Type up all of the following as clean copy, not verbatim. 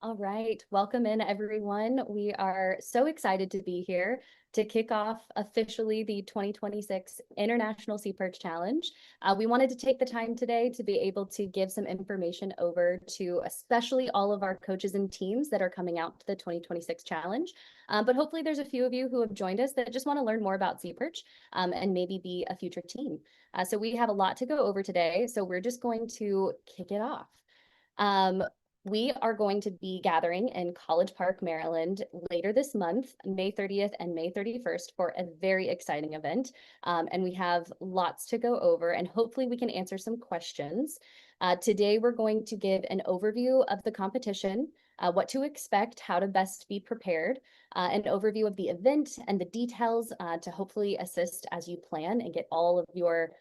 All right, welcome in everyone. We are so excited to be here to kick off officially the 2026 International SeaPerch Challenge. We wanted to take the time today to be able to give some information over to especially all of our coaches and teams that are coming out to the 2026 challenge. But hopefully there's a few of you who have joined us that just want to learn more about SeaPerch and maybe be a future team. So we have a lot to go over today, so we're just going to kick it off. We are going to be gathering in College Park, Maryland later this month, May 30th and May 31st, for a very exciting event. And we have lots to go over, and hopefully we can answer some questions. Today, we're going to give an overview of the competition, what to expect, how to best be prepared, an overview of the event and the details to hopefully assist as you plan and get all of your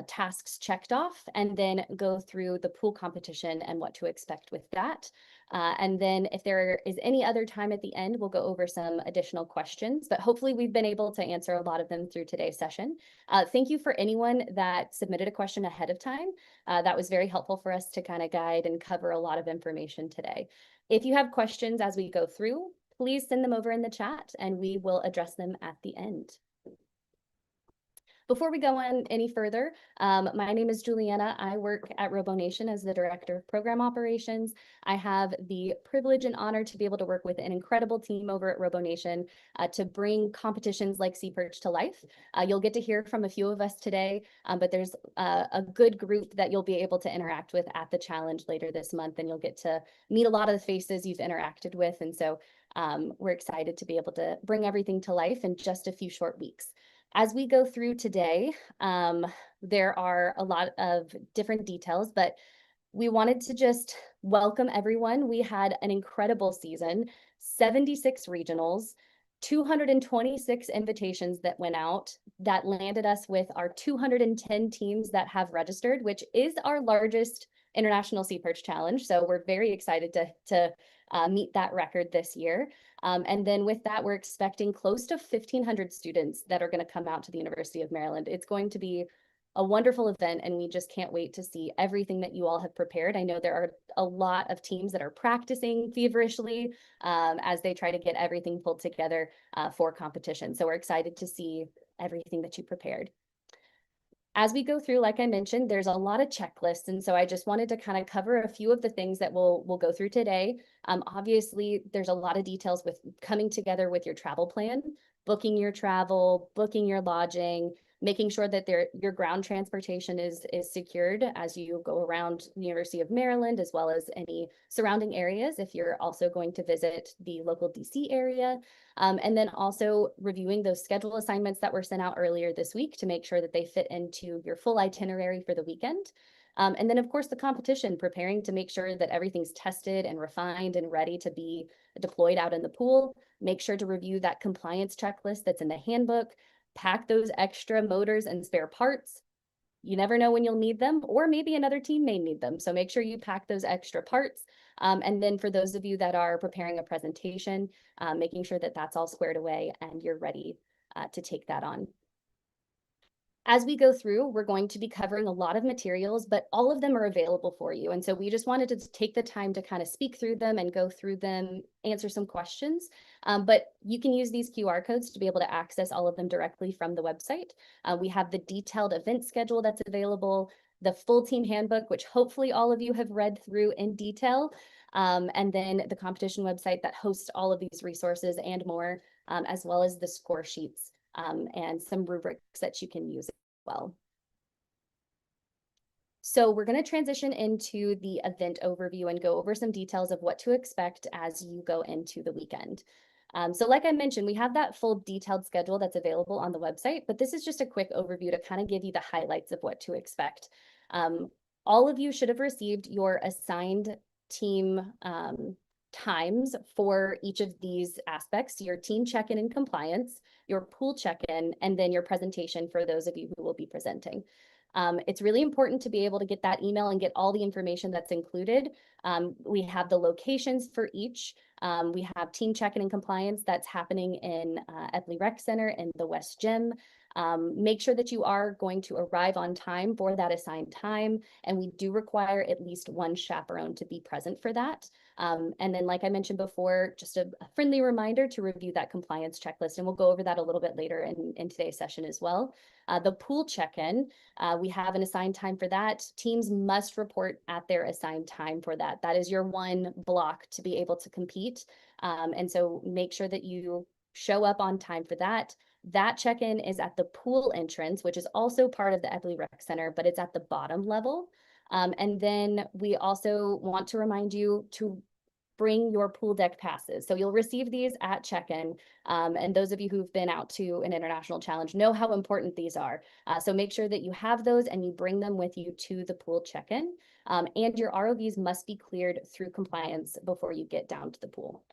tasks checked off, and then go through the pool competition and what to expect with that. And then if there is any other time at the end, we'll go over some additional questions, but hopefully we've been able to answer a lot of them through today's session. Thank you for anyone that submitted a question ahead of time. That was very helpful for us to kind of guide and cover a lot of information today. If you have questions as we go through, please send them over in the chat and we will address them at the end. Before we go on any further, my name is Juliana. I work at RoboNation as the Director of Program Operations. I have the privilege and honor to be able to work with an incredible team over at RoboNation to bring competitions like SeaPerch to life. You'll get to hear from a few of us today, but there's a good group that you'll be able to interact with at the challenge later this month, and you'll get to meet a lot of the faces you've interacted with. And so we're excited to be able to bring everything to life in just a few short weeks. As we go through today, there are a lot of different details, but we wanted to just welcome everyone. We had an incredible season, 76 regionals, 226 invitations that went out that landed us with our 210 teams that have registered, which is our largest International SeaPerch Challenge. So we're very excited to meet that record this year. And then with that, we're expecting close to 1,500 students that are going to come out to the University of Maryland. It's going to be a wonderful event, and we just can't wait to see everything that you all have prepared. I know there are a lot of teams that are practicing feverishly as they try to get everything pulled together for competition. So we're excited to see everything that you prepared. As we go through, like I mentioned, there's a lot of checklists. And so I just wanted to kind of cover a few of the things that we'll go through today. Obviously, there's a lot of details with coming together with your travel plan, booking your travel, booking your lodging, making sure that your ground transportation is secured as you go around the University of Maryland, as well as any surrounding areas if you're also going to visit the local DC area. And then also reviewing those schedule assignments that were sent out earlier this week to make sure that they fit into your full itinerary for the weekend. And then, of course, the competition, preparing to make sure that everything's tested and refined and ready to be deployed out in the pool. Make sure to review that compliance checklist that's in the handbook. Pack those extra motors and spare parts. You never know when you'll need them, or maybe another team may need them. So make sure you pack those extra parts. And then for those of you that are preparing a presentation, making sure that that's all squared away and you're ready to take that on. As we go through, we're going to be covering a lot of materials, but all of them are available for you. And so we just wanted to take the time to kind of speak through them and go through them, answer some questions. But you can use these QR codes to be able to access all of them directly from the website. We have the detailed event schedule that's available, the full team handbook, which hopefully all of you have read through in detail, and then the competition website that hosts all of these resources and more, as well as the score sheets. And some rubrics that you can use as well. So we're going to transition into the event overview and go over some details of what to expect as you go into the weekend. So like I mentioned, we have that full detailed schedule that's available on the website, but this is just a quick overview to kind of give you the highlights of what to expect. All of you should have received your assigned team times for each of these aspects: your team check-in and compliance, your pool check-in, and then your presentation for those of you who will be presenting. It's really important to be able to get that email and get all the information that's included. We have the locations for each. We have team check-in and compliance that's happening in Epley Rec Center in the West Gym. Make sure that you are going to arrive on time for that assigned time, and we do require at least one chaperone to be present for that. And then, like I mentioned before, just a friendly reminder to review that compliance checklist, and we'll go over that a little bit later in today's session as well. The pool check-in, we have an assigned time for that. Teams must report at their assigned time for that. That is your one block to be able to compete. And so make sure that you show up on time for that. That check-in is at the pool entrance, which is also part of the Epley Rec Center, but it's at the bottom level. And then we also want to remind you to bring your pool deck passes. So you'll receive these at check-in. And those of you who've been out to an international challenge know how important these are. So make sure that you have those and you bring them with you to the pool check-in. And your ROVs must be cleared through compliance before you get down to the pool.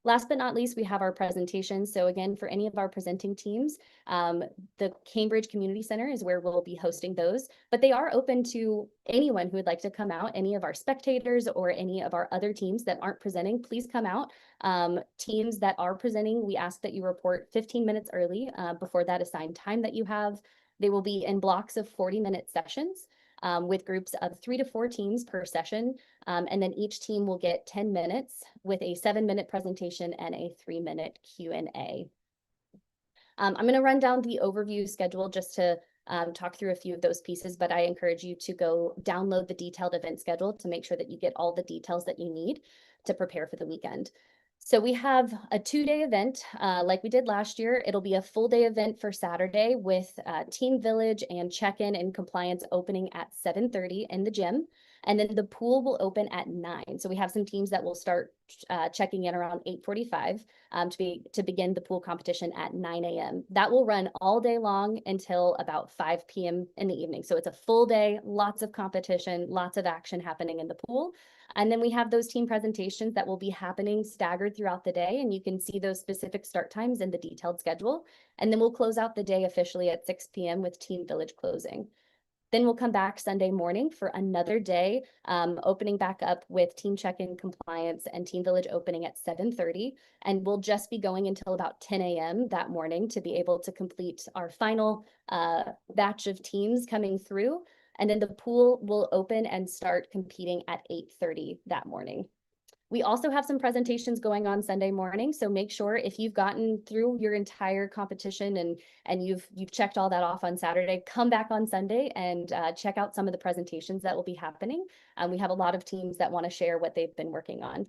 Last but not least, we have our presentations. So again, for any of our presenting teams, the Cambridge Community Center is where we'll be hosting those, but they are open to anyone who would like to come out, any of our spectators or any of our other teams that aren't presenting, please come out. Teams that are presenting, we ask that you report 15 minutes early before that assigned time that you have. They will be in blocks of 40-minute sessions. With groups of 3 to 4 teams per session. And then each team will get 10 minutes with a 7-minute presentation and a 3-minute Q&A. I'm going to run down the overview schedule just to talk through a few of those pieces, but I encourage you to go download the detailed event schedule to make sure that you get all the details that you need to prepare for the weekend. So we have a 2-day event like we did last year. It'll be a full day event for Saturday with Team Village and check-in and compliance opening at 7:30 in the gym. And then the pool will open at 9. So we have some teams that will start checking in around 8:45 to begin the pool competition at 9 a.m. That will run all day long until about 5 p.m. in the evening. So it's a full day, lots of competition, lots of action happening in the pool. And then we have those team presentations that will be happening staggered throughout the day. And you can see those specific start times in the detailed schedule. And then we'll close out the day officially at 6 p.m. with Team Village closing. Then we'll come back Sunday morning for another day, opening back up with Team Check-in Compliance and Team Village opening at 7:30. And we'll just be going until about 10 a.m. that morning to be able to complete our final batch of teams coming through. And then the pool will open and start competing at 8:30 that morning. We also have some presentations going on Sunday morning, so make sure if you've gotten through your entire competition and you've checked all that off on Saturday, come back on Sunday and check out some of the presentations that will be happening. We have a lot of teams that want to share what they've been working on.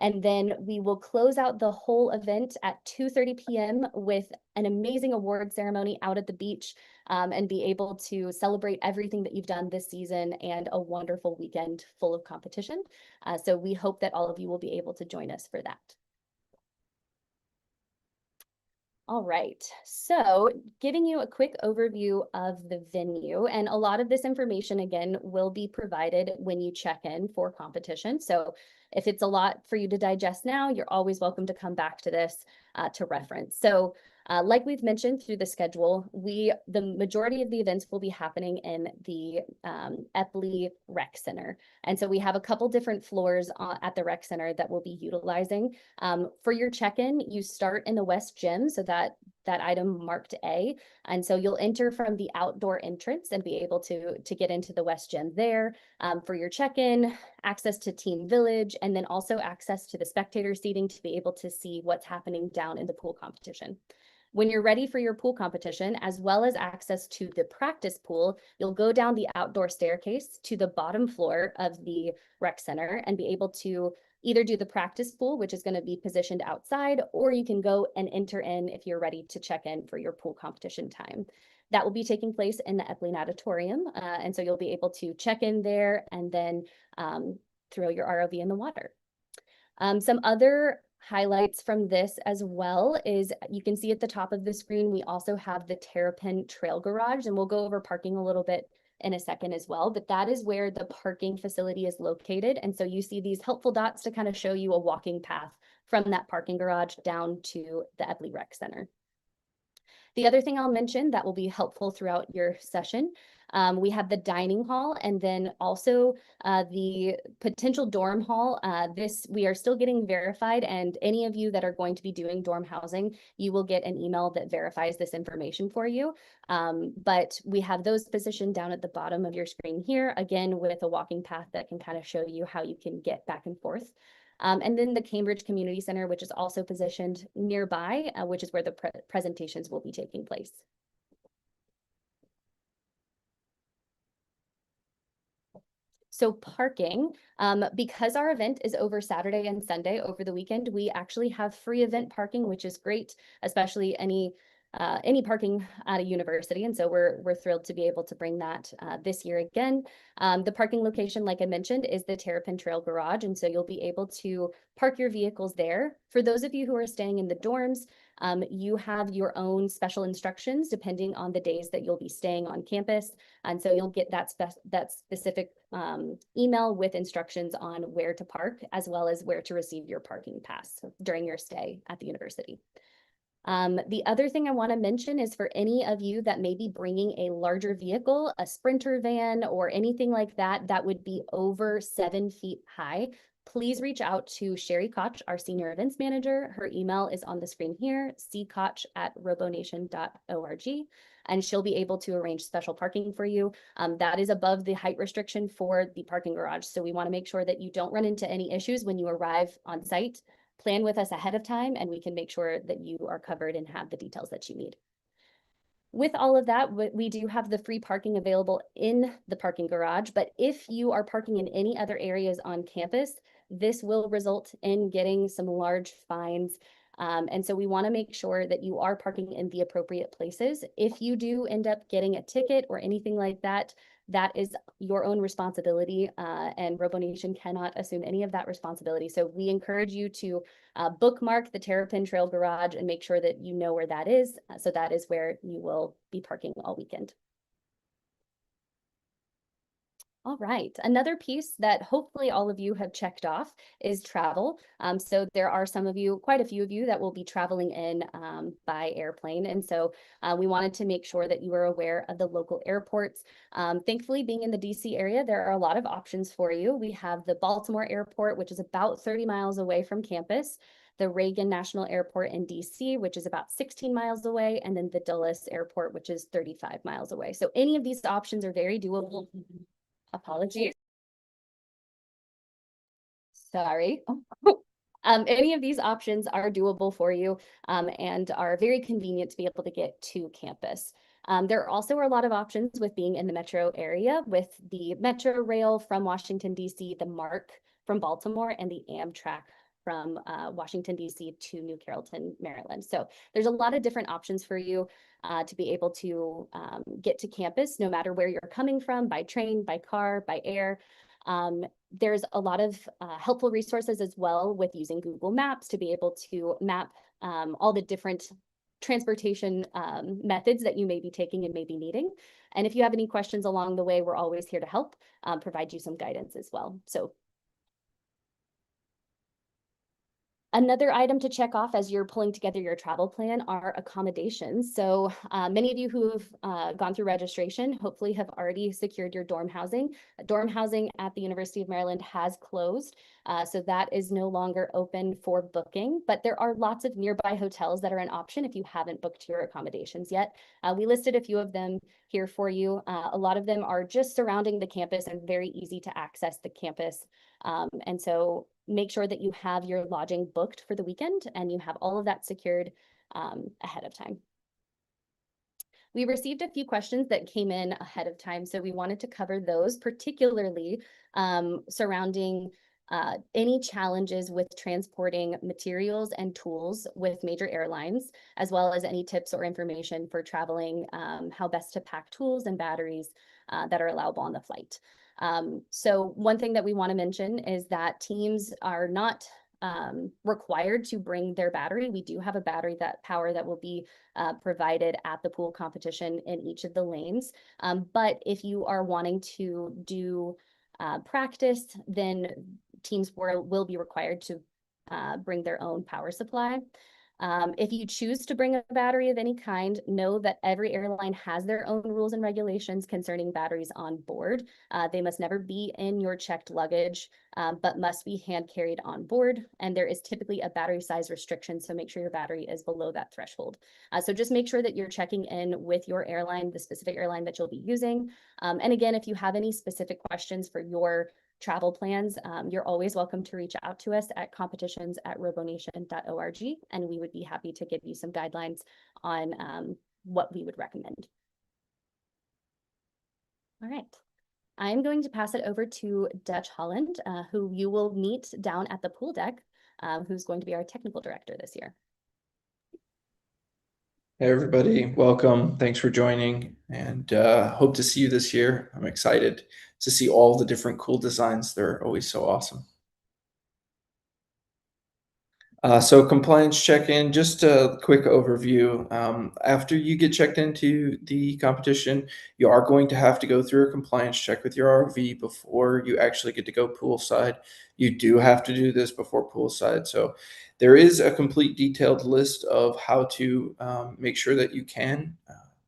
And then we will close out the whole event at 2:30 p.m. with an amazing award ceremony out at the beach and be able to celebrate everything that you've done this season and a wonderful weekend full of competition. So we hope that all of you will be able to join us for that. All right, so giving you a quick overview of the venue, and a lot of this information, again, will be provided when you check in for competition. So if it's a lot for you to digest now, you're always welcome to come back to this to reference. So like we've mentioned through the schedule, the majority of the events will be happening in the Epley Rec Center. And so we have a couple different floors at the Rec Center that we'll be utilizing. For your check-in, you start in the West Gym, so that item marked A. And so you'll enter from the outdoor entrance and be able to get into the West Gym there. For your check-in, access to Team Village, and then also access to the spectator seating to be able to see what's happening down in the pool competition. When you're ready for your pool competition, as well as access to the practice pool, you'll go down the outdoor staircase to the bottom floor of the rec center and be able to either do the practice pool, which is going to be positioned outside, or you can go and enter in if you're ready to check in for your pool competition time. That will be taking place in the Epley Natatorium, and so you'll be able to check in there and then throw your ROV in the water. Some other highlights from this as well is you can see at the top of the screen, we also have the Terrapin Trail Garage, and we'll go over parking a little bit in a second as well, but that is where the parking facility is located. And so you see these helpful dots to kind of show you a walking path from that parking garage down to the Epley Rec Center. The other thing I'll mention that will be helpful throughout your session, we have the dining hall, and then also the potential dorm hall. We are still getting verified, and any of you that are going to be doing dorm housing, you will get an email that verifies this information for you. But we have those positioned down at the bottom of your screen here, again, with a walking path that can kind of show you how you can get back and forth. And then the Cambridge Community Center, which is also positioned nearby, which is where the presentations will be taking place. So parking, because our event is over Saturday and Sunday over the weekend, we actually have free event parking, which is great, especially any parking at a university. And so we're thrilled to be able to bring that this year again. The parking location, like I mentioned, is the Terrapin Trail Garage. And so you'll be able to park your vehicles there. For those of you who are staying in the dorms, you have your own special instructions depending on the days that you'll be staying on campus. And so you'll get that specific email with instructions on where to park, as well as where to receive your parking pass during your stay at the university. The other thing I want to mention is for any of you that may be bringing a larger vehicle, a Sprinter van or anything like that, that would be over 7 feet high, please reach out to Sherry Koch, our Senior Events Manager. Her email is on the screen here, ckoch@robonation.org, and she'll be able to arrange special parking for you. That is above the height restriction for the parking garage. So we want to make sure that you don't run into any issues when you arrive on site. Plan with us ahead of time, and we can make sure that you are covered and have the details that you need. With all of that, we do have the free parking available in the parking garage, but if you are parking in any other areas on campus, this will result in getting some large fines. And so we want to make sure that you are parking in the appropriate places. If you do end up getting a ticket or anything like that, that is your own responsibility, and RoboNation cannot assume any of that responsibility. So we encourage you to bookmark the Terrapin Trail Garage and make sure that you know where that is. So that is where you will be parking all weekend. All right, another piece that hopefully all of you have checked off is travel. So there are quite a few of you that will be traveling in by airplane. And so we wanted to make sure that you are aware of the local airports. Thankfully, being in the DC area, there are a lot of options for you. We have the Baltimore Airport, which is about 30 miles away from campus, the Reagan National Airport in DC, which is about 16 miles away, and then the Dulles Airport, which is 35 miles away. So any of these options are very doable. Apologies. Sorry. Any of these options are doable for you and are very convenient to be able to get to campus. There also are a lot of options with being in the metro area with the Metro Rail from Washington, D.C., the MARC from Baltimore, and the Amtrak from Washington, D.C. to New Carrollton, Maryland. So there's a lot of different options for you to be able to get to campus, no matter where you're coming from, by train, by car, by air. There's a lot of helpful resources as well with using Google Maps to be able to map all the different transportation methods that you may be taking and may be needing. And if you have any questions along the way, we're always here to help provide you some guidance as well. So another item to check off as you're pulling together your travel plan are accommodations. So many of you who have gone through registration hopefully have already secured your dorm housing. Dorm housing at the University of Maryland has closed, so that is no longer open for booking, but there are lots of nearby hotels that are an option if you haven't booked your accommodations yet. We listed a few of them here for you. A lot of them are just surrounding the campus and very easy to access the campus. And so make sure that you have your lodging booked for the weekend and you have all of that secured ahead of time. We received a few questions that came in ahead of time, so we wanted to cover those, particularly surrounding any challenges with transporting materials and tools with major airlines, as well as any tips or information for traveling, how best to pack tools and batteries that are allowable on the flight. So one thing that we want to mention is that teams are not required to bring their battery. We do have a battery power that will be provided at the pool competition in each of the lanes. But if you are wanting to do practice, then teams will be required to bring their own power supply. If you choose to bring a battery of any kind, know that every airline has their own rules and regulations concerning batteries on board. They must never be in your checked luggage, but must be hand carried on board. And there is typically a battery size restriction, so make sure your battery is below that threshold. So just make sure that you're checking in with your airline, the specific airline that you'll be using. And again, if you have any specific questions for your travel plans, you're always welcome to reach out to us at competitions@robonation.org, and we would be happy to give you some guidelines on what we would recommend. All right. I'm going to pass it over to Dutch Holland, who you will meet down at the pool deck, who's going to be our technical director this year. Hey everybody, welcome. Thanks for joining, and hope to see you this year. I'm excited to see all the different cool designs. They're always so awesome. So compliance check-in, just a quick overview. After you get checked into the competition, you are going to have to go through a compliance check with your RV before you actually get to go poolside. You do have to do this before poolside. So there is a complete detailed list of how to make sure that you can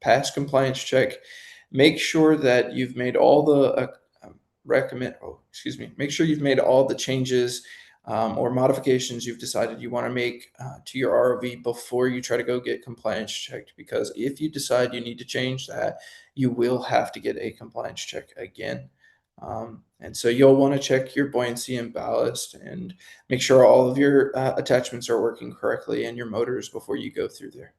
pass compliance check. Make sure that you've made all the make sure you've made all the changes or modifications you've decided you want to make to your ROV before you try to go get compliance checked. Because if you decide you need to change that, you will have to get a compliance check again. And so you'll want to check your buoyancy and ballast and make sure all of your attachments are working correctly and your motors before you go through there.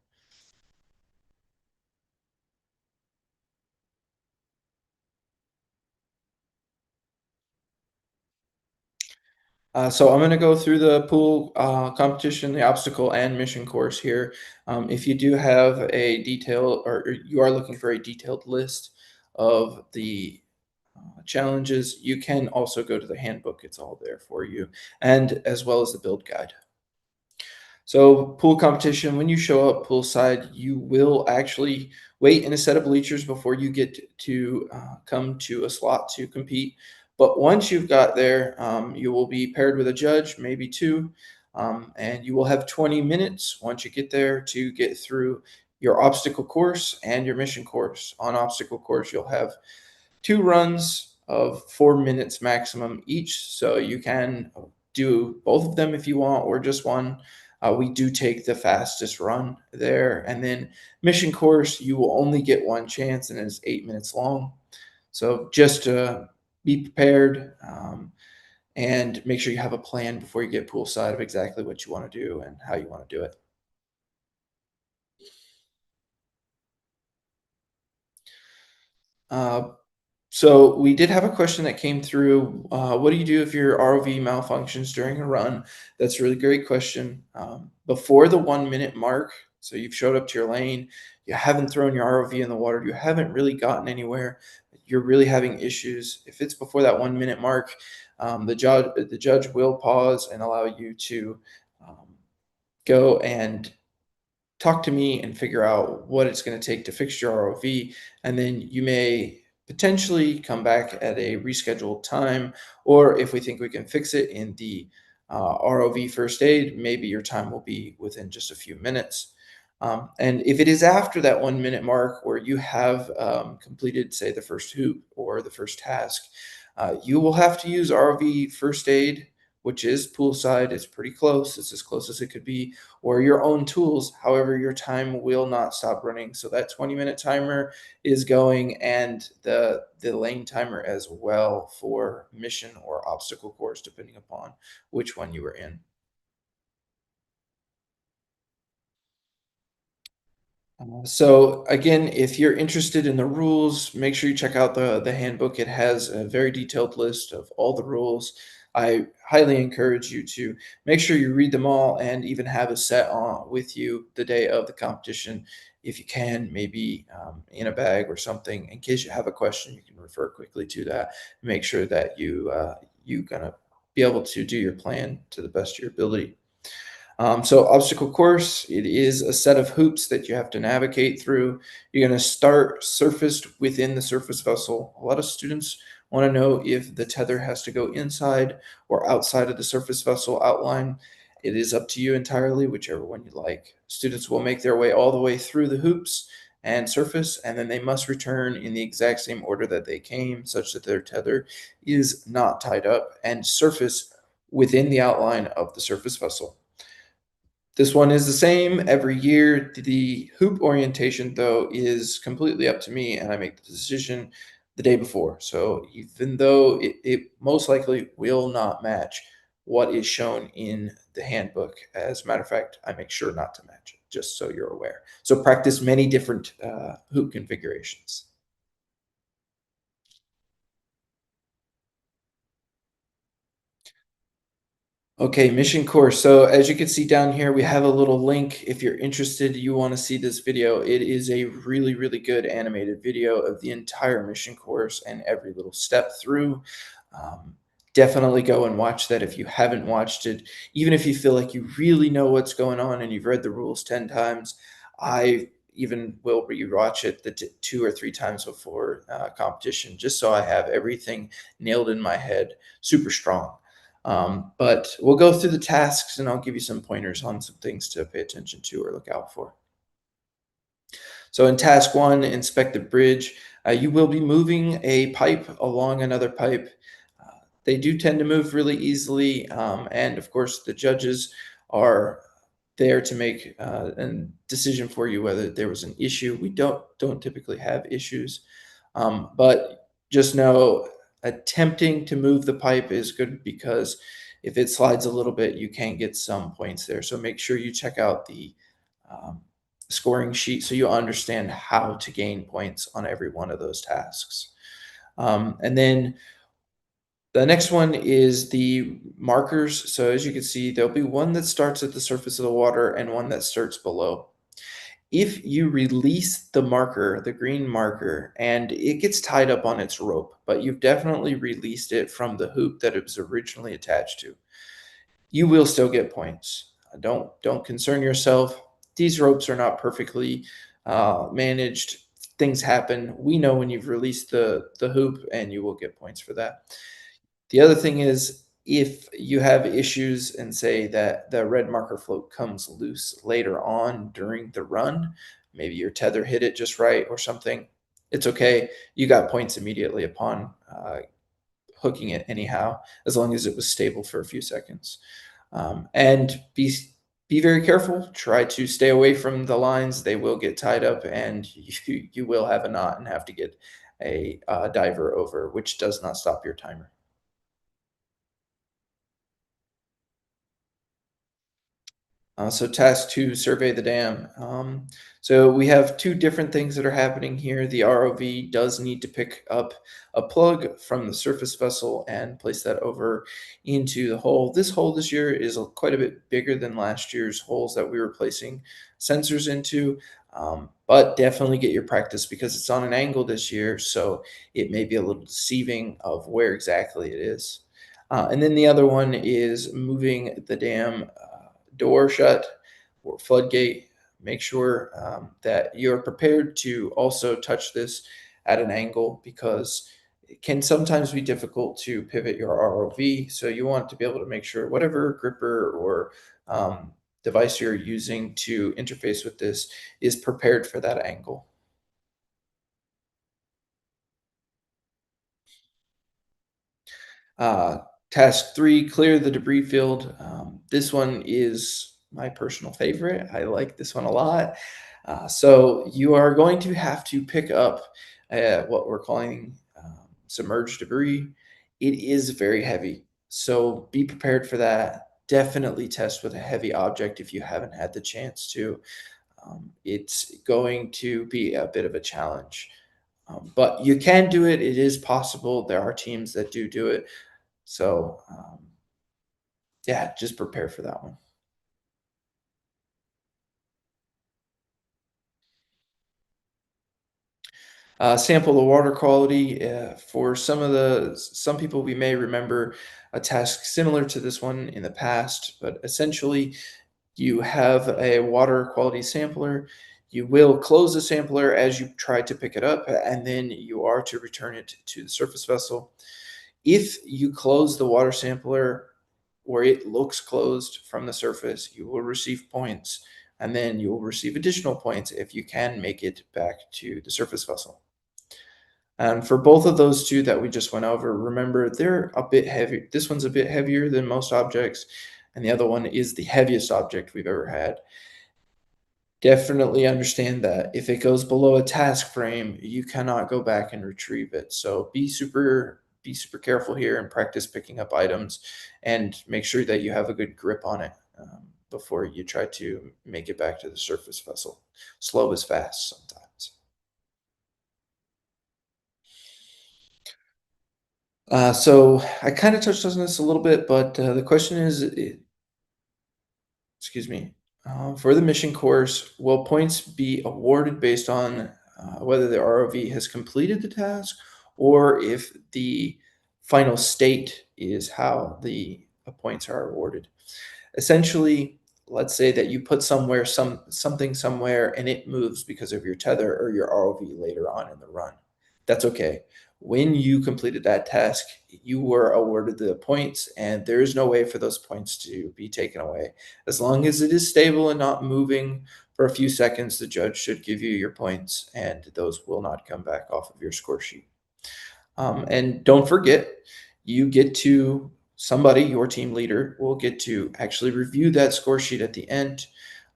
So I'm going to go through the pool competition, the obstacle and mission course here. If you do have a detail or you are looking for a detailed list of the challenges, you can also go to the handbook. It's all there for you, and as well as the build guide. So pool competition, when you show up poolside, you will actually wait in a set of bleachers before you get to come to a slot to compete. But once you've got there, you will be paired with a judge, maybe two, and you will have 20 minutes once you get there to get through your obstacle course and your mission course. On obstacle course, you'll have 2 runs of 4 minutes maximum each. So you can do both of them if you want, or just one. We do take the fastest run there. And then mission course, you will only get one chance, and it's 8 minutes long. So just be prepared and make sure you have a plan before you get poolside of exactly what you want to do and how you want to do it. So we did have a question that came through. What do you do if your ROV malfunctions during a run? That's a really great question. Before the 1 minute mark, so you've showed up to your lane, you haven't thrown your ROV in the water, you haven't really gotten anywhere, you're really having issues. If it's before that 1 minute mark, the judge will pause and allow you to go and talk to me and figure out what it's going to take to fix your ROV. And then you may potentially come back at a rescheduled time, or if we think we can fix it in the ROV first aid, maybe your time will be within just a few minutes. And if it is after that 1 minute mark where you have completed, say, the first hoop or the first task, you will have to use ROV first aid, which is poolside. It's pretty close. It's as close as it could be, or your own tools. However, your time will not stop running. So that 20-minute timer is going, and the lane timer as well for mission or obstacle course, depending upon which one you were in. So again, if you're interested in the rules, make sure you check out the handbook. It has a very detailed list of all the rules. I highly encourage you to make sure you read them all and even have a set on with you the day of the competition. If you can, maybe in a bag or something, in case you have a question, you can refer quickly to that. Make sure that you're gonna be able to do your plan to the best of your ability. So obstacle course, it is a set of hoops that you have to navigate through. You're going to start surfaced within the surface vessel. A lot of students want to know if the tether has to go inside or outside of the surface vessel outline. It is up to you entirely, whichever one you like. Students will make their way all the way through the hoops and surface, and then they must return in the exact same order that they came, such that their tether is not tied up, and surface within the outline of the surface vessel. This one is the same every year. The hoop orientation, though, is completely up to me, and I make the decision the day before. So even though it most likely will not match what is shown in the handbook, as a matter of fact, I make sure not to match it, just so you're aware. So practice many different hoop configurations. Okay, mission course. So as you can see down here, we have a little link. If you're interested, you want to see this video. It is a really, really good animated video of the entire mission course and every little step through. Um, Definitely go and watch that if you haven't watched it. Even if you feel like you really know what's going on and you've read the rules 10 times, I even will rewatch it the 2 or 3 times before competition, just so I have everything nailed in my head super strong. But we'll go through the tasks and I'll give you some pointers on some things to pay attention to or look out for. So in task one, inspect the bridge. You will be moving a pipe along another pipe. They do tend to move really easily. And of course, the judges are there to make a decision for you whether there was an issue. We don't typically have issues, but just know attempting to move the pipe is good because if it slides a little bit, you can get some points there. So make sure you check out the um, scoring sheet so you understand how to gain points on every one of those tasks. And then the next one is the markers. So as you can see, there'll be one that starts at the surface of the water and one that starts below. If you release the marker, the green marker, and it gets tied up on its rope, but you've definitely released it from the hoop that it was originally attached to, you will still get points. Don't concern yourself. These ropes are not perfectly managed. Things happen. We know when you've released the hoop, and you will get points for that. The other thing is if you have issues and say that the red marker float comes loose later on during the run, maybe your tether hit it just right or something, it's okay. You got points immediately upon hooking it anyhow, as long as it was stable for a few seconds. And be very careful. Try to stay away from the lines. They will get tied up, and you will have a knot and have to get a diver over, which does not stop your timer. So task two, survey the dam. So we have two different things that are happening here. The ROV does need to pick up a plug from the surface vessel and place that over into the hole. This hole this year is quite a bit bigger than last year's holes that we were placing sensors into. But definitely get your practice because it's on an angle this year, so it may be a little deceiving of where exactly it is. And then the other one is moving the dam door shut or floodgate. Make sure that you're prepared to also touch this at an angle because it can sometimes be difficult to pivot your ROV. So you want to be able to make sure whatever gripper or device you're using to interface with this is prepared for that angle. Uh, Task three, clear the debris field. This one is my personal favorite. I like this one a lot. So you are going to have to pick up what we're calling submerged debris. It is very heavy, so be prepared for that. Definitely test with a heavy object if you haven't had the chance to. It's going to be a bit of a challenge, but you can do it. It is possible. There are teams that do it. So, yeah, just prepare for that one. Sample the water quality. For some people, we may remember a task similar to this one in the past, but essentially, you have a water quality sampler. You will close the sampler as you try to pick it up, and then you are to return it to the surface vessel. If you close the water sampler where it looks closed from the surface, you will receive points, and then you will receive additional points if you can make it back to the surface vessel. And for both of those two that we just went over, remember they're a bit heavy. This one's a bit heavier than most objects, and the other one is the heaviest object we've ever had. Definitely understand that if it goes below a task frame, you cannot go back and retrieve it. So be super careful here and practice picking up items, and make sure that you have a good grip on it before you try to make it back to the surface vessel. Slow is fast sometimes. So I kind of touched on this a little bit, but the question is, excuse me, for the mission course, will points be awarded based on whether the ROV has completed the task, or if the final state is how the points are awarded? Essentially, let's say that you put something somewhere and it moves because of your tether or your ROV later on in the run. That's okay. When you completed that task, you were awarded the points, and there is no way for those points to be taken away. As long as it is stable and not moving for a few seconds, the judge should give you your points, and those will not come back off of your score sheet. And don't forget, you get to somebody, your team leader, will get to actually review that score sheet at the end,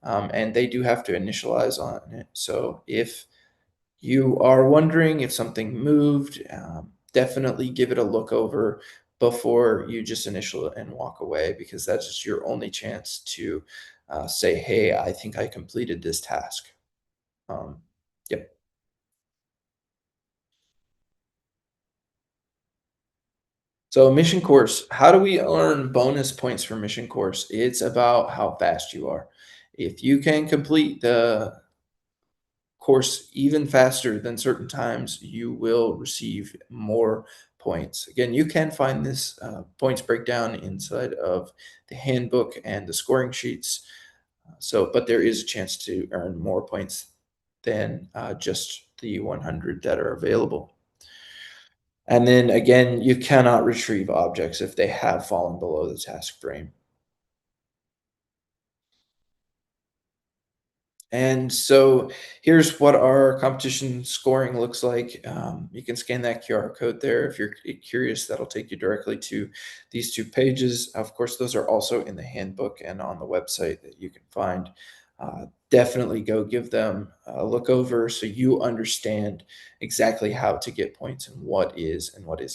and they do have to initialize on it. So if you are wondering if something moved, definitely give it a look over before you just initial it and walk away, because that's just your only chance to say, hey, I think I completed this task. Um, yep. So mission course, how do we earn bonus points for mission course? It's about how fast you are. If you can complete the course even faster than certain times, you will receive more points. Again, you can find this points breakdown inside of the handbook and the scoring sheets. But there is a chance to earn more points than just the 100 that are available. And then again, you cannot retrieve objects if they have fallen below the task frame. And so here's what our competition scoring looks like. You can scan that QR code there. If you're curious, that'll take you directly to these two pages. Of course, those are also in the handbook and on the website that you can find. Definitely go give them a look over so you understand exactly how to get points and what is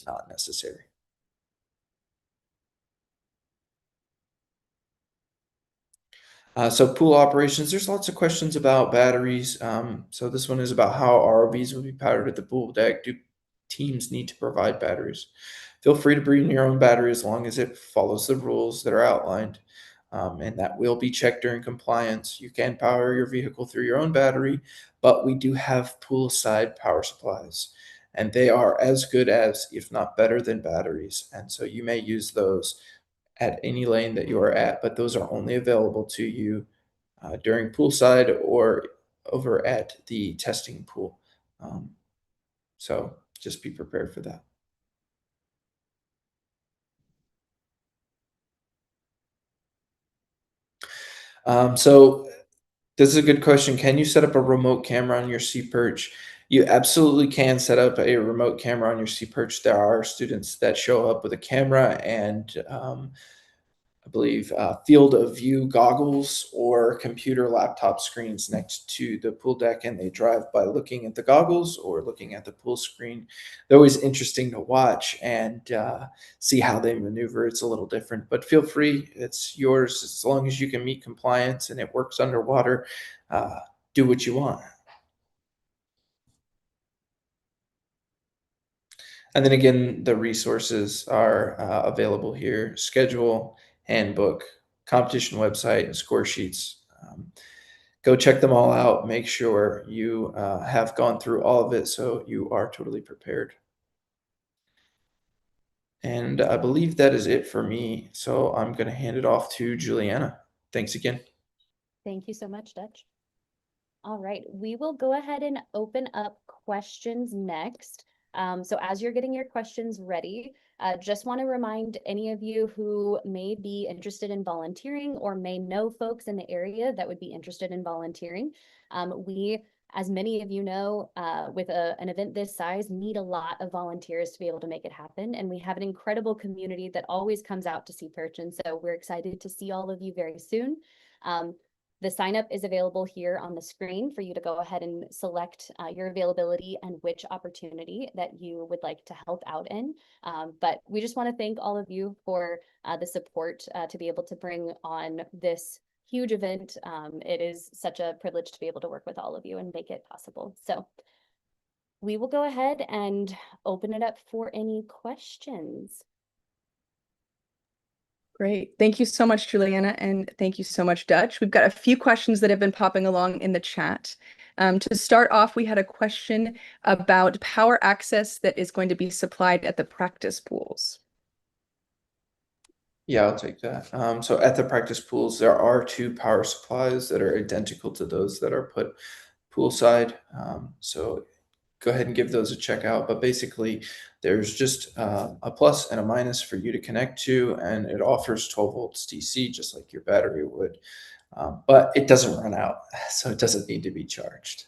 not necessary. So pool operations, there's lots of questions about batteries. So this one is about how ROVs will be powered at the pool deck. Do teams need to provide batteries? Feel free to bring your own battery as long as it follows the rules that are outlined. And that will be checked during compliance. You can power your vehicle through your own battery, but we do have poolside power supplies, and they are as good as, if not better than, batteries. And so you may use those at any lane that you are at, but those are only available to you during poolside or over at the testing pool. Um, so just be prepared for that. So this is a good question. Can you set up a remote camera on your SeaPerch? You absolutely can set up a remote camera on your SeaPerch. There are students that show up with a camera and I believe, field of view goggles or computer laptop screens next to the pool deck, and they drive by looking at the goggles or looking at the pool screen. They're always interesting to watch and see how they maneuver. It's a little different, but feel free. It's yours as long as you can meet compliance and it works underwater. Uh, do what you want. And then again, the resources are available here: schedule, handbook, competition website, and score sheets. Go check them all out. Make sure you have gone through all of it so you are totally prepared. And I believe that is it for me. So I'm going to hand it off to Juliana. Thanks again. Thank you so much, Dutch. All right, we will go ahead and open up questions next. So as you're getting your questions ready, just want to remind any of you who may be interested in volunteering or may know folks in the area that would be interested in volunteering. We, as many of you know, with an event this size, need a lot of volunteers to be able to make it happen. And we have an incredible community that always comes out to SeaPerch. And so we're excited to see all of you very soon. The sign up is available here on the screen for you to go ahead and select your availability and which opportunity that you would like to help out in. But we just want to thank all of you for the support to be able to bring on this huge event. It is such a privilege to be able to work with all of you and make it possible. So we will go ahead and open it up for any questions. Great. Thank you so much, Juliana, and thank you so much, Dutch. We've got a few questions that have been popping along in the chat. To start off, we had a question about power access that is going to be supplied at the practice pools. Yeah, I'll take that. So at the practice pools, there are two power supplies that are identical to those that are put poolside. So go ahead and give those a check out. But basically, there's just a plus and a minus for you to connect to, and it offers 12 volts DC, just like your battery would. But it doesn't run out, so it doesn't need to be charged.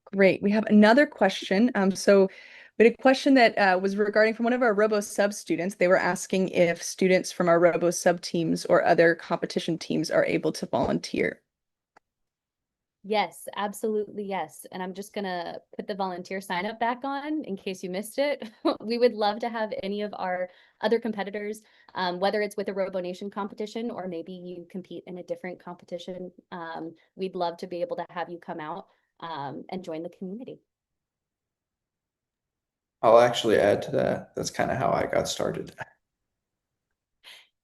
Great. We have another question. So we had a question that was regarding from one of our Robo Sub students. They were asking if students from our Robo Sub teams or other competition teams are able to volunteer. Yes, absolutely, yes. And I'm just gonna put the volunteer sign up back on in case you missed it. We would love to have any of our other competitors, whether it's with a RoboNation competition or maybe you compete in a different competition. We'd love to be able to have you come out and join the community. I'll actually add to that. That's kind of how I got started.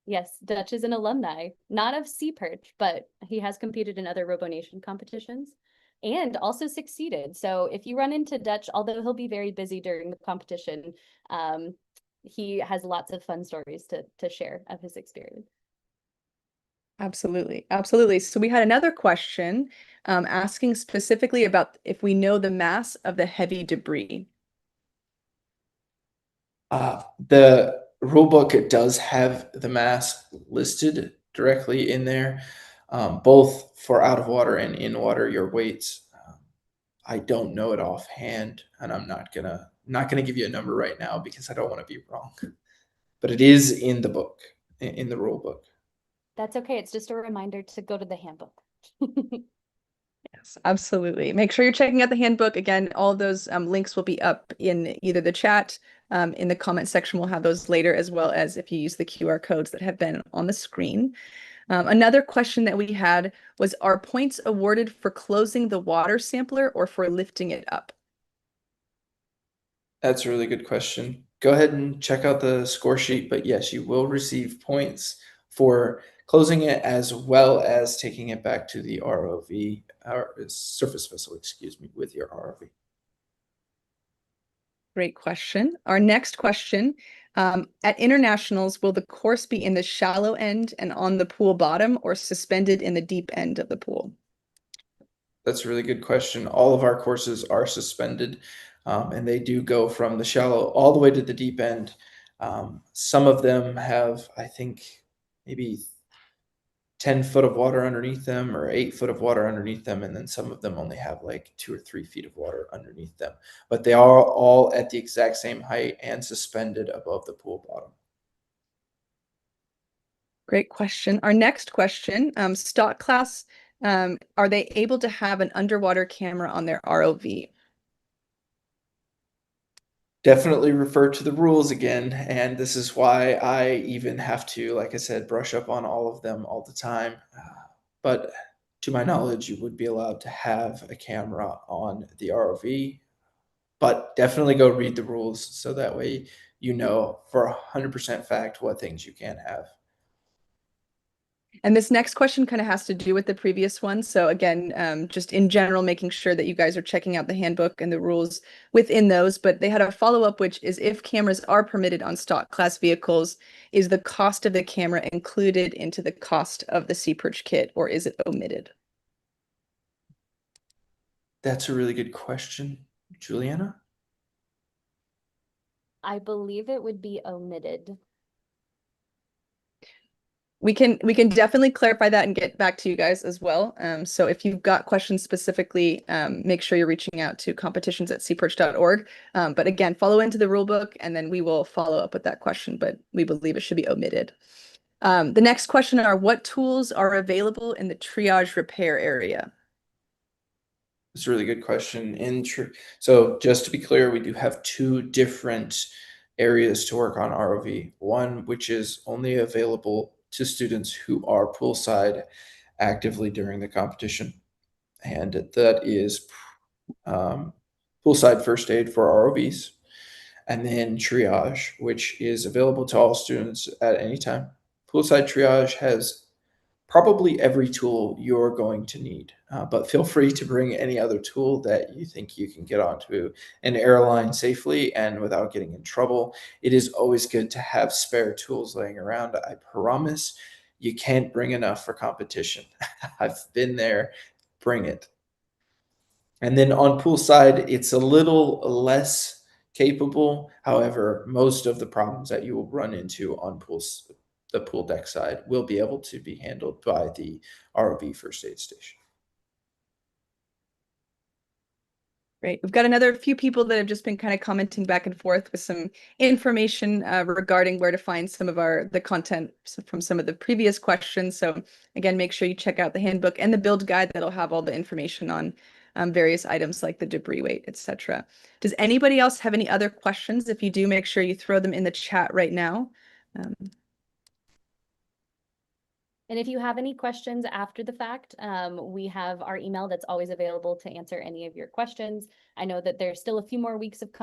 Yes, Dutch is an alumni, not of SeaPerch, but he has competed in other RoboNation competitions and also succeeded. So if you run into Dutch, although he'll be very busy during the competition, he has lots of fun stories to share of his experience. Absolutely. Absolutely. So we had another question asking specifically about if we know the mass of the heavy debris. The rulebook does have the mass listed directly in there, both for out of water and in water, your weights. I don't know it offhand, and I'm not gonna give you a number right now because I don't want to be wrong. But it is in the book, in the rule book. That's okay. It's just a reminder to go to the handbook. Yes, absolutely. Make sure you're checking out the handbook. Again, all of those links will be up in either the chat, in the comment section. We'll have those later, as well as if you use the QR codes that have been on the screen. Another question that we had was, are points awarded for closing the water sampler or for lifting it up? That's a really good question. Go ahead and check out the score sheet, but yes, you will receive points for closing it as well as taking it back to the ROV, or surface vessel, excuse me, with your ROV. Great question. Our next question, at internationals, will the course be in the shallow end and on the pool bottom or suspended in the deep end of the pool? That's a really good question. All of our courses are suspended, and they do go from the shallow all the way to the deep end. Some of them have, I think, maybe 10 foot of water underneath them or 8 foot of water underneath them. And then some of them only have like 2 or 3 feet of water underneath them. But they are all at the exact same height and suspended above the pool bottom. Great question. Our next question, stock class, are they able to have an underwater camera on their ROV? Definitely refer to the rules again. And this is why I even have to, like I said, brush up on all of them all the time. But to my knowledge, you would be allowed to have a camera on the ROV, but definitely go read the rules so that way you know for 100% fact what things you can have. And this next question kind of has to do with the previous one. So again, just in general, making sure that you guys are checking out the handbook and the rules within those. But they had a follow-up, which is, if cameras are permitted on stock class vehicles, is the cost of the camera included into the cost of the SeaPerch kit, or is it omitted? That's a really good question, Juliana. I believe it would be omitted. We can definitely clarify that and get back to you guys as well. So if you've got questions specifically, make sure you're reaching out to competitions@seaperch.org. But again, follow into the rule book and then we will follow up with that question, but we believe it should be omitted. The next question are, what tools are available in the triage repair area? It's a really good question. So just to be clear, we do have two different areas to work on ROV. One, which is only available to students who are poolside actively during the competition. And that is poolside first aid for ROVs. And then triage, which is available to all students at any time. Poolside triage has probably every tool you're going to need, but feel free to bring any other tool that you think you can get onto an airline safely and without getting in trouble. It is always good to have spare tools laying around. I promise you can't bring enough for competition. I've been there. Bring it. And then on poolside, it's a little less capable. However, most of the problems that you will run into on the pool deck side will be able to be handled by the ROV first aid station. Great. We've got another few people that have just been kind of commenting back and forth with some information regarding where to find some of the content from some of the previous questions. So again, make sure you check out the handbook and the build guide that'll have all the information on various items like the debris weight, etc. Does anybody else have any other questions? If you do, make sure you throw them in the chat right now. And if you have any questions after the fact, we have our email that's always available to answer any of your questions. I know that there's still a few more weeks of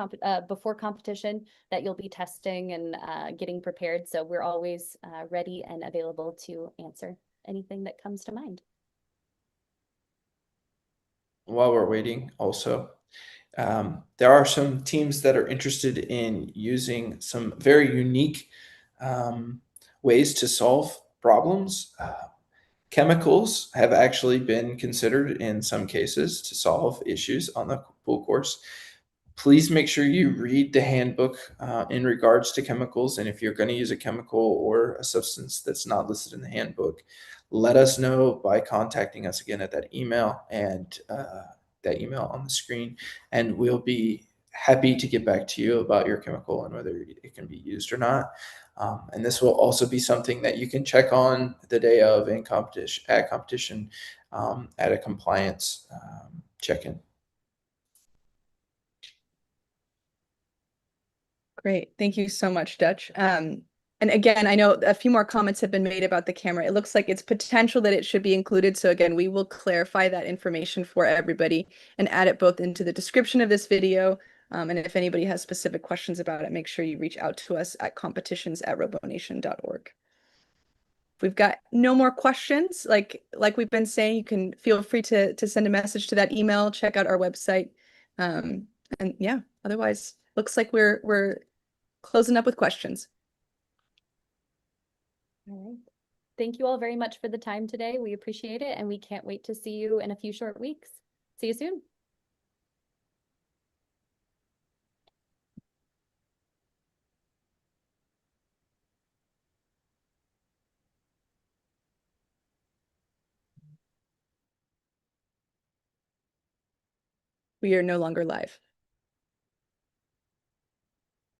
before competition that you'll be testing and getting prepared. So we're always ready and available to answer anything that comes to mind. While we're waiting, also, there are some teams that are interested in using some very unique ways to solve problems. Chemicals have actually been considered in some cases to solve issues on the pool course. Please make sure you read the handbook in regards to chemicals. And if you're going to use a chemical or a substance that's not listed in the handbook, let us know by contacting us again at that email and that email on the screen. And we'll be happy to get back to you about your chemical and whether it can be used or not. And this will also be something that you can check on the day of in competition at a compliance check-in. Great. Thank you so much, Dutch. And again, I know a few more comments have been made about the camera. It looks like it's potential that it should be included. So again, we will clarify that information for everybody and add it both into the description of this video. And if anybody has specific questions about it, make sure you reach out to us at competitions@robonation.org. If we've got no more questions, like we've been saying, you can feel free to send a message to that email, check out our website. And yeah, otherwise, looks like we're closing up with questions. All right. Thank you all very much for the time today. We appreciate it, and we can't wait to see you in a few short weeks. See you soon. We are no longer live.